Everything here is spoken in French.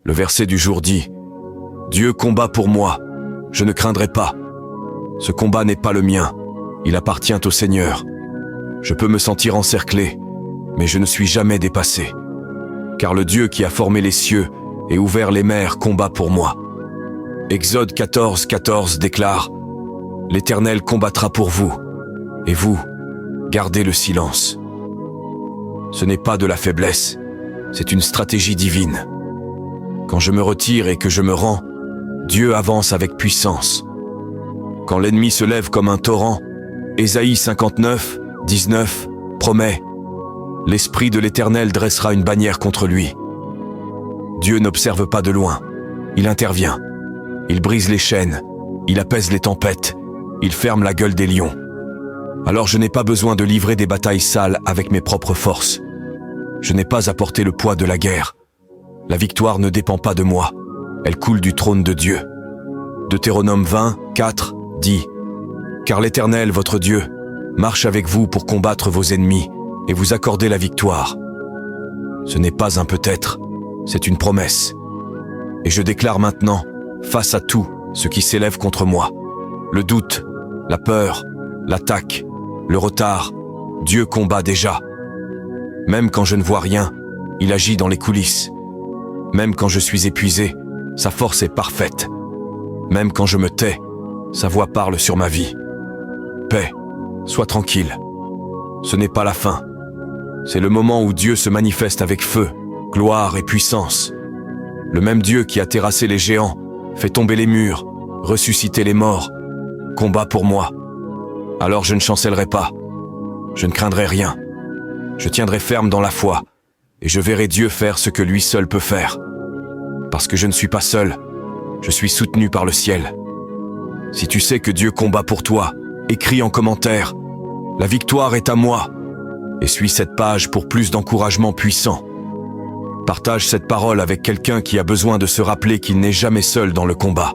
Le verset du jour dit « Dieu combat pour moi, je ne craindrai pas. Ce combat n'est pas le mien, il appartient au Seigneur. Je peux me sentir encerclé, mais je ne suis jamais dépassé. Car le Dieu qui a formé les cieux et ouvert les mers combat pour moi. » Exode 14, 14 déclare « L'Éternel combattra pour vous, et vous, gardez le silence. » Ce n'est pas de la faiblesse, c'est une stratégie divine. Quand je me retire et que je me rends, Dieu avance avec puissance. Quand l'ennemi se lève comme un torrent, Ésaïe 59, 19 promet « L'Esprit de l'Éternel dressera une bannière contre lui. » Dieu n'observe pas de loin, il intervient. Il brise les chaînes, il apaise les tempêtes, il ferme la gueule des lions. Alors je n'ai pas besoin de livrer des batailles sales avec mes propres forces. Je n'ai pas à porter le poids de la guerre. La victoire ne dépend pas de moi, elle coule du trône de Dieu. Deutéronome 20, 4 dit « Car l'Éternel, votre Dieu, marche avec vous pour combattre vos ennemis et vous accorder la victoire. » Ce n'est pas un peut-être, c'est une promesse. Et je déclare maintenant, face à tout ce qui s'élève contre moi, le doute, la peur, l'attaque, le retard, Dieu combat déjà. Même quand je ne vois rien, il agit dans les coulisses. Même quand je suis épuisé, sa force est parfaite. Même quand je me tais, sa voix parle sur ma vie. Paix, sois tranquille. Ce n'est pas la fin. C'est le moment où Dieu se manifeste avec feu, gloire et puissance. Le même Dieu qui a terrassé les géants, fait tomber les murs, ressusciter les morts, combat pour moi. Alors je ne chancellerai pas. Je ne craindrai rien. Je tiendrai ferme dans la foi, et je verrai Dieu faire ce que lui seul peut faire. Parce que je ne suis pas seul, je suis soutenu par le ciel. Si tu sais que Dieu combat pour toi, écris en commentaire « La victoire est à moi » et suis cette page pour plus d'encouragement puissant. Partage cette parole avec quelqu'un qui a besoin de se rappeler qu'il n'est jamais seul dans le combat.